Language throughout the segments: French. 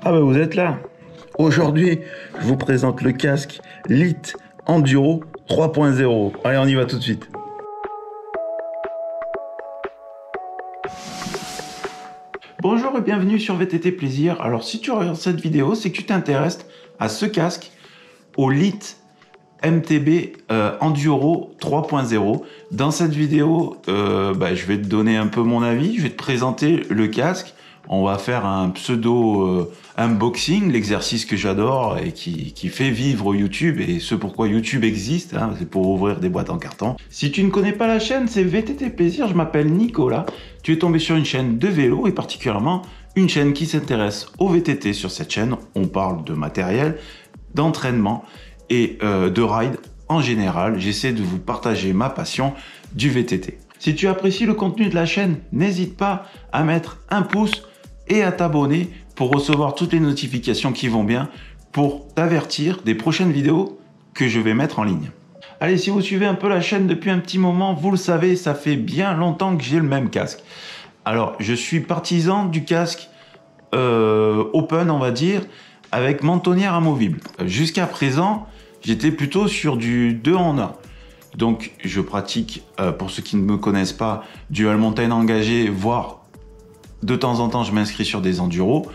Ah bah vous êtes là. Aujourd'hui, je vous présente le casque Lite Enduro 3.0. Allez, on y va tout de suite. Bonjour et bienvenue sur VTT Plaisir. Alors si tu regardes cette vidéo, c'est que tu t'intéresses à ce casque, au Lite MTB Enduro 3.0. Dans cette vidéo, je vais te donner un peu mon avis, je vais te présenter le casque. On va faire un pseudo unboxing, l'exercice que j'adore et qui fait vivre YouTube et ce pourquoi YouTube existe, hein, c'est pour ouvrir des boîtes en carton. Si tu ne connais pas la chaîne, c'est VTT Plaisir, je m'appelle Nicolas. Tu es tombé sur une chaîne de vélo et particulièrement une chaîne qui s'intéresse au VTT. Sur cette chaîne, on parle de matériel, d'entraînement et de ride en général. J'essaie de vous partager ma passion du VTT. Si tu apprécies le contenu de la chaîne, n'hésite pas à mettre un pouce et à t'abonner pour recevoir toutes les notifications qui vont bien pour t'avertir des prochaines vidéos que je vais mettre en ligne. Allez, si vous suivez un peu la chaîne depuis un petit moment, vous le savez, ça fait bien longtemps que j'ai le même casque. Alors, je suis partisan du casque open, on va dire, avec mentonnière amovible. Jusqu'à présent, j'étais plutôt sur du 2 en 1. Donc, je pratique, pour ceux qui ne me connaissent pas, du all mountain engagé, voire de temps en temps, je m'inscris sur des enduros.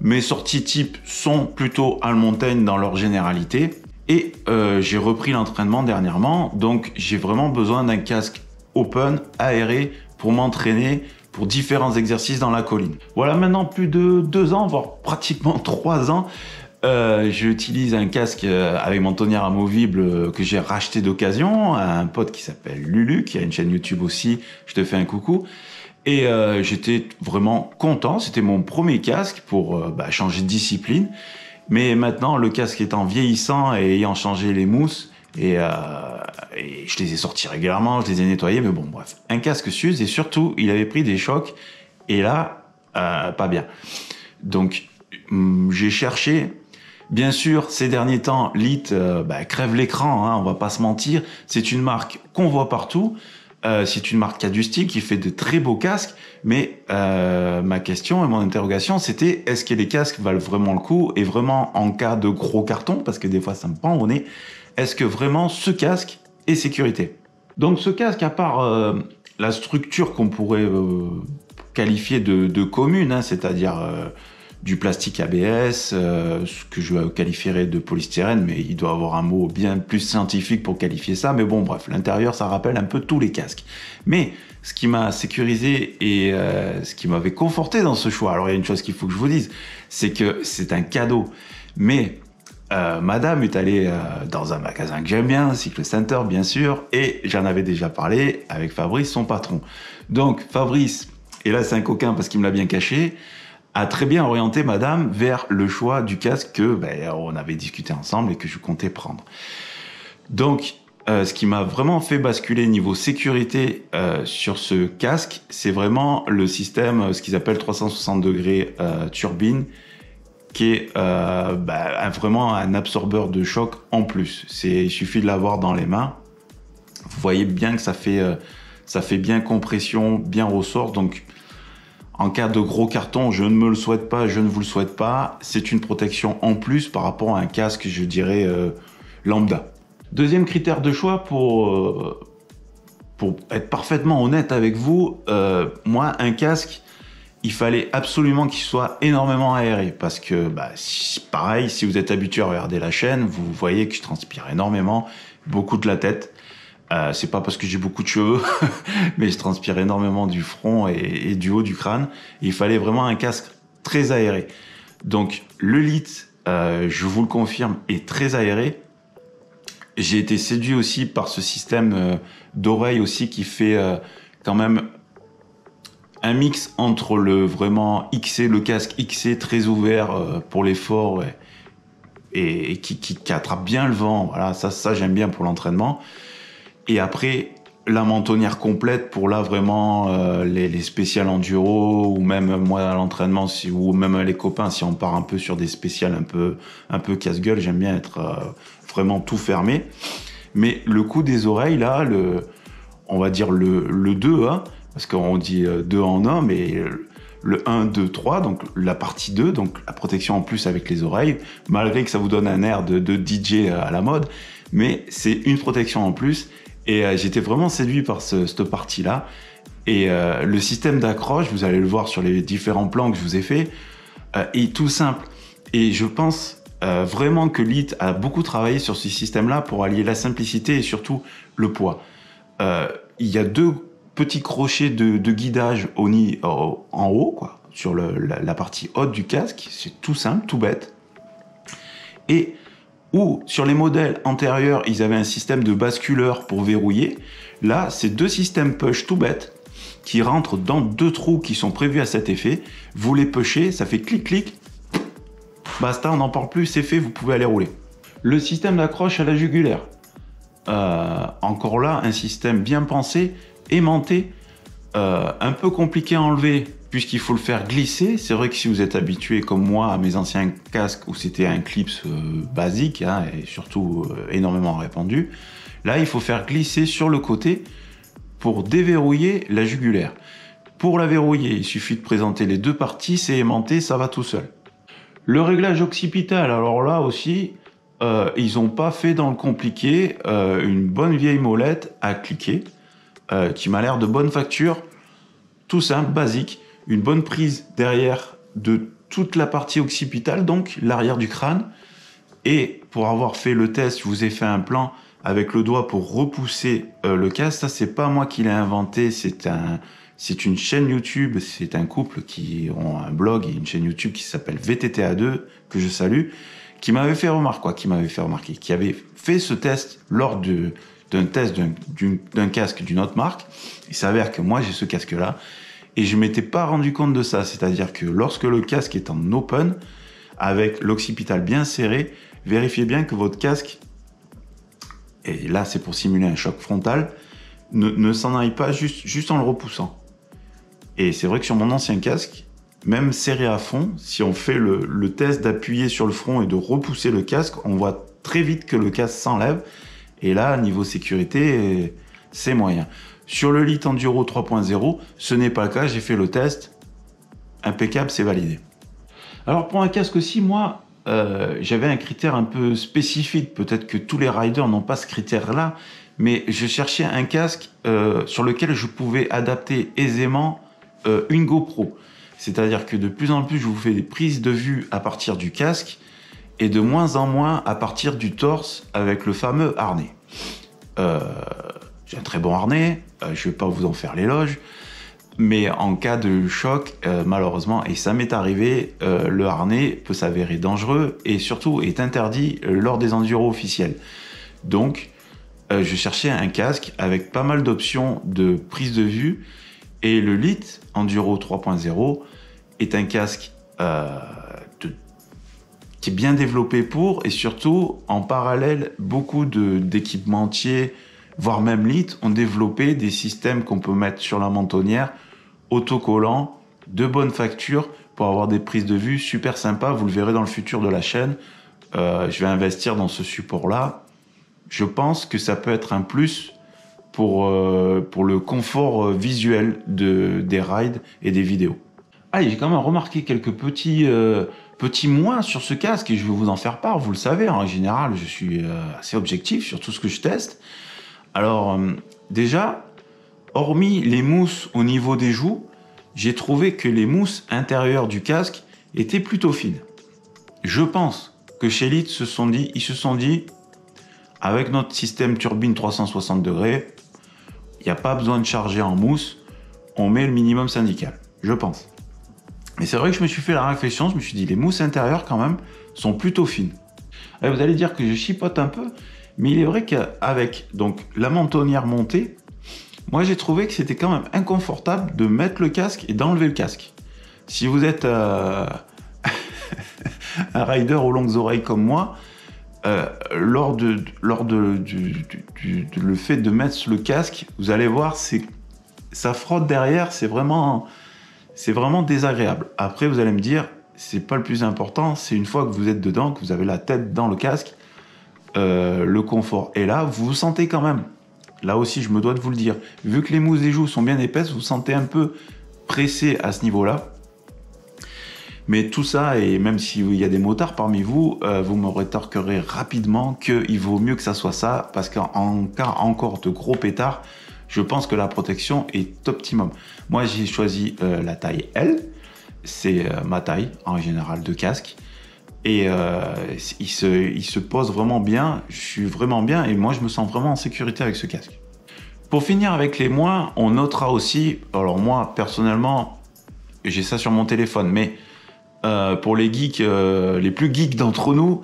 Mes sorties type sont plutôt all mountain dans leur généralité. Et j'ai repris l'entraînement dernièrement. Donc, j'ai vraiment besoin d'un casque open, aéré, pour m'entraîner pour différents exercices dans la colline. Voilà, maintenant plus de 2 ans, voire pratiquement 3 ans, j'utilise un casque avec mentonnière amovible que j'ai racheté d'occasion à un pote qui s'appelle Lulu, qui a une chaîne YouTube aussi. Je te fais un coucou. Et j'étais vraiment content, c'était mon premier casque pour changer de discipline. Mais maintenant, le casque étant vieillissant et ayant changé les mousses, et je les ai sortis régulièrement, je les ai nettoyés, mais bon, bref. Un casque s'use et surtout, il avait pris des chocs, et là, pas bien. Donc, j'ai cherché. Bien sûr, ces derniers temps, Lite crève l'écran, hein, on va pas se mentir. C'est une marque qu'on voit partout. C'est une marque qui a du style, qui fait de très beaux casques, mais ma question et mon interrogation, c'était est-ce que les casques valent vraiment le coup et vraiment en cas de gros carton, parce que des fois ça me pend au nez, est-ce que vraiment ce casque est sécurité? Donc ce casque, à part la structure qu'on pourrait qualifier de commune, hein, c'est-à-dire du plastique ABS, ce que je qualifierais de polystyrène, mais il doit avoir un mot bien plus scientifique pour qualifier ça. Mais bon, bref, l'intérieur, ça rappelle un peu tous les casques. Mais ce qui m'a sécurisé et ce qui m'avait conforté dans ce choix, alors il y a une chose qu'il faut que je vous dise, c'est que c'est un cadeau. Mais madame est allée dans un magasin que j'aime bien, Cycle Center, bien sûr, et j'en avais déjà parlé avec Fabrice, son patron. Donc, Fabrice, et là c'est un coquin parce qu'il me l'a bien caché, a très bien orienté madame vers le choix du casque que on avait discuté ensemble et que je comptais prendre. Donc, ce qui m'a vraiment fait basculer niveau sécurité sur ce casque, c'est vraiment le système, ce qu'ils appellent 360 degrés turbine, qui est vraiment un absorbeur de choc en plus. Il suffit de l'avoir dans les mains. Vous voyez bien que ça fait bien compression, bien ressort. Donc, en cas de gros carton, je ne me le souhaite pas, je ne vous le souhaite pas. C'est une protection en plus par rapport à un casque, je dirais, lambda. Deuxième critère de choix pour être parfaitement honnête avec vous, moi, un casque, il fallait absolument qu'il soit énormément aéré. Parce que, pareil, si vous êtes habitué à regarder la chaîne, vous voyez que je transpire énormément, beaucoup de la tête. C'est pas parce que j'ai beaucoup de cheveux, mais je transpire énormément du front et du haut du crâne. Et il fallait vraiment un casque très aéré. Donc le Lite, je vous le confirme, est très aéré. J'ai été séduit aussi par ce système d'oreille aussi qui fait quand même un mix entre le vraiment XC, le casque XC très ouvert pour l'effort et qui attrape bien le vent. Voilà, ça j'aime bien pour l'entraînement. Et après, la mentonnière complète pour là vraiment les spéciales enduro ou même moi à l'entraînement ou même les copains si on part un peu sur des spéciales un peu casse-gueule, j'aime bien être vraiment tout fermé. Mais le coup des oreilles là, on va dire le 2, hein, parce qu'on dit 2 en 1, mais le 1, 2, 3, donc la partie 2, donc la protection en plus avec les oreilles, malgré que ça vous donne un air de DJ à la mode, mais c'est une protection en plus, et j'étais vraiment séduit par cette partie-là. Et le système d'accroche, vous allez le voir sur les différents plans que je vous ai fait, est tout simple. Et je pense vraiment que LITT a beaucoup travaillé sur ce système-là pour allier la simplicité et surtout le poids. Il y a deux petits crochets de guidage en haut, quoi, sur la partie haute du casque. C'est tout simple, tout bête. Et où sur les modèles antérieurs, ils avaient un système de basculeur pour verrouiller. Là, c'est deux systèmes push tout bêtes qui rentrent dans deux trous qui sont prévus à cet effet. Vous les pushez, ça fait clic-clic. Basta, on n'en parle plus, c'est fait, vous pouvez aller rouler. Le système d'accroche à la jugulaire. Encore là, un système bien pensé, aimanté, un peu compliqué à enlever puisqu'il faut le faire glisser. C'est vrai que si vous êtes habitué comme moi à mes anciens casques où c'était un clips basique hein, et surtout énormément répandu, là il faut faire glisser sur le côté pour déverrouiller la jugulaire. Pour la verrouiller, il suffit de présenter les deux parties, c'est aimanté, ça va tout seul. Le réglage occipital, alors là aussi, ils n'ont pas fait dans le compliqué, une bonne vieille molette à cliquer, qui m'a l'air de bonne facture, tout simple, basique, une bonne prise derrière de toute la partie occipitale, donc l'arrière du crâne, et pour avoir fait le test, je vous ai fait un plan avec le doigt pour repousser le casque. Ça, c'est pas moi qui l'ai inventé, c'est une chaîne YouTube, c'est un couple qui ont un blog et une chaîne YouTube qui s'appelle VTTA2, que je salue, qui m'avait fait remarquer, qui avait fait ce test lors d'un test d'un casque d'une autre marque. Il s'avère que moi, j'ai ce casque-là, et je m'étais pas rendu compte de ça. C'est-à-dire que lorsque le casque est en open, avec l'occipital bien serré, vérifiez bien que votre casque, et là c'est pour simuler un choc frontal, ne s'en aille pas juste en le repoussant. Et c'est vrai que sur mon ancien casque, même serré à fond, si on fait le test d'appuyer sur le front et de repousser le casque, on voit très vite que le casque s'enlève. Et là, niveau sécurité, c'est moyen. Sur le LITT Enduro 3.0, ce n'est pas le cas, j'ai fait le test. Impeccable, c'est validé. Alors pour un casque aussi, moi, j'avais un critère un peu spécifique. Peut-être que tous les riders n'ont pas ce critère-là, mais je cherchais un casque sur lequel je pouvais adapter aisément une GoPro. C'est-à-dire que de plus en plus, je vous fais des prises de vue à partir du casque et de moins en moins à partir du torse avec le fameux harnais. J'ai un très bon harnais, je ne vais pas vous en faire l'éloge, mais en cas de choc, malheureusement, et ça m'est arrivé, le harnais peut s'avérer dangereux et surtout est interdit lors des enduros officiels. Donc, je cherchais un casque avec pas mal d'options de prise de vue et le LITT Enduro 3.0 est un casque qui est bien développé pour, et surtout en parallèle, beaucoup d'équipementiers, voire même LITT, ont développé des systèmes qu'on peut mettre sur la mentonnière, autocollants, de bonne facture, pour avoir des prises de vue super sympas. Vous le verrez dans le futur de la chaîne. Je vais investir dans ce support-là. Je pense que ça peut être un plus pour le confort visuel des rides et des vidéos. Ah, j'ai quand même remarqué quelques petits moins sur ce casque et je vais vous en faire part. Vous le savez, en général, je suis assez objectif sur tout ce que je teste. Alors, déjà, hormis les mousses au niveau des joues, j'ai trouvé que les mousses intérieures du casque étaient plutôt fines. Je pense que chez LITT, ils se sont dit, avec notre système turbine 360 degrés, il n'y a pas besoin de charger en mousse, on met le minimum syndical, je pense. Mais c'est vrai que je me suis fait la réflexion, je me suis dit, les mousses intérieures quand même sont plutôt fines. Et vous allez dire que je chipote un peu, mais il est vrai qu'avec donc la mentonnière montée, moi j'ai trouvé que c'était quand même inconfortable de mettre le casque et d'enlever le casque. Si vous êtes un rider aux longues oreilles comme moi, lors le fait de mettre le casque, vous allez voir, ça frotte derrière, c'est vraiment désagréable. Après, vous allez me dire, c'est pas le plus important, c'est une fois que vous êtes dedans, que vous avez la tête dans le casque, le confort est là, vous vous sentez quand même. Là aussi, je me dois de vous le dire. Vu que les mousses des joues sont bien épaisses, vous vous sentez un peu pressé à ce niveau-là. Mais tout ça, et même s'il y a des motards parmi vous, vous me rétorquerez rapidement qu'il vaut mieux que ça soit ça, parce qu'en cas encore de gros pétards, je pense que la protection est optimum. Moi, j'ai choisi la taille L, c'est ma taille en général de casque, et il se pose vraiment bien, je suis vraiment bien, et moi je me sens vraiment en sécurité avec ce casque. Pour finir avec les moins, on notera aussi, alors moi personnellement, j'ai ça sur mon téléphone, mais pour les geeks, les plus geeks d'entre nous,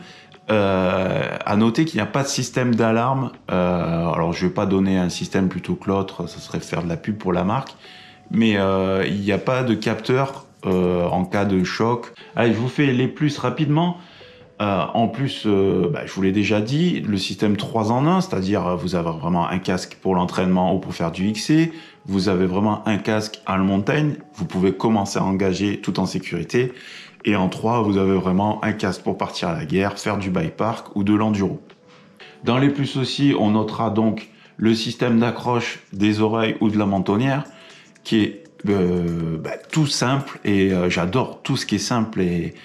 à noter qu'il n'y a pas de système d'alarme. Alors je vais pas donner un système plutôt que l'autre, ça serait faire de la pub pour la marque, mais il n'y a pas de capteur en cas de choc. Allez, je vous fais les plus rapidement. En plus, je vous l'ai déjà dit, le système 3 en 1, c'est-à-dire vous avez vraiment un casque pour l'entraînement ou pour faire du XC, vous avez vraiment un casque à la montagne, vous pouvez commencer à engager tout en sécurité, et en 3, vous avez vraiment un casque pour partir à la guerre, faire du bike park ou de l'enduro. Dans les plus aussi, on notera donc le système d'accroche des oreilles ou de la mentonnière, qui est tout simple, et j'adore tout ce qui est simple et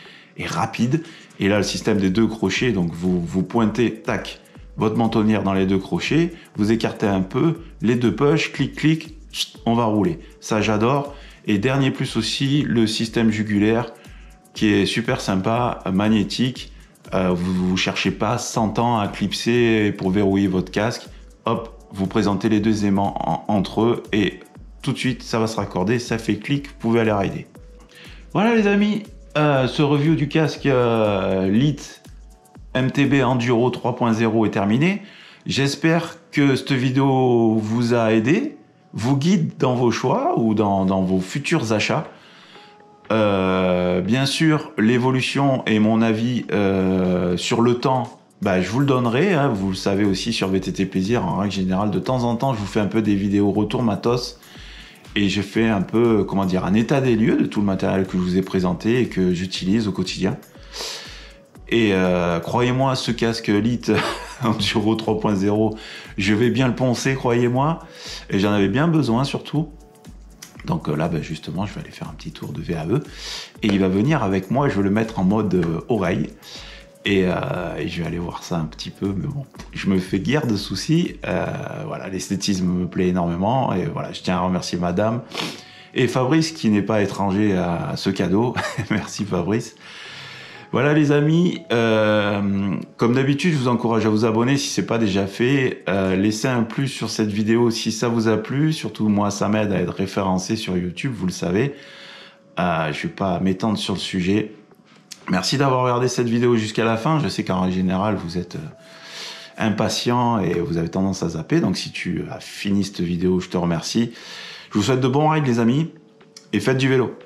rapide. Et là, le système des 2 crochets, donc vous pointez, tac, votre mentonnière dans les 2 crochets, vous écartez un peu, les 2 push, clic, clic, on va rouler. Ça, j'adore. Et dernier plus aussi, le système jugulaire, qui est super sympa, magnétique. Vous ne cherchez pas 100 ans à clipser pour verrouiller votre casque. Hop, vous présentez les 2 aimants entre eux, et tout de suite, ça va se raccorder, ça fait clic, vous pouvez aller rider. Voilà les amis, ce review du casque Lite MTB Enduro 3.0 est terminé. J'espère que cette vidéo vous a aidé, vous guide dans vos choix ou dans vos futurs achats. Bien sûr, l'évolution et mon avis sur le temps, je vous le donnerai, hein, vous le savez aussi sur VTT Plaisir, en règle générale, de temps en temps, je vous fais un peu des vidéos retour matos. Et j'ai fait un peu, comment dire, un état des lieux de tout le matériel que je vous ai présenté et que j'utilise au quotidien. Et croyez-moi, ce casque Lite Enduro 3.0, je vais bien le poncer, croyez-moi. Et j'en avais bien besoin surtout. Donc là, justement, je vais aller faire un petit tour de VAE. Et il va venir avec moi, je vais le mettre en mode oreille. Et je vais aller voir ça un petit peu, mais bon, je me fais guère de soucis. Voilà, l'esthétisme me plaît énormément, et voilà, je tiens à remercier madame et Fabrice qui n'est pas étranger à ce cadeau. Merci Fabrice. Voilà les amis, comme d'habitude, je vous encourage à vous abonner si ce n'est pas déjà fait. Laissez un plus sur cette vidéo si ça vous a plu. Surtout moi, ça m'aide à être référencé sur YouTube, vous le savez. Je ne vais pas m'étendre sur le sujet. Merci d'avoir regardé cette vidéo jusqu'à la fin. Je sais qu'en général, vous êtes impatient et vous avez tendance à zapper. Donc si tu as fini cette vidéo, je te remercie. Je vous souhaite de bons rides les amis et faites du vélo.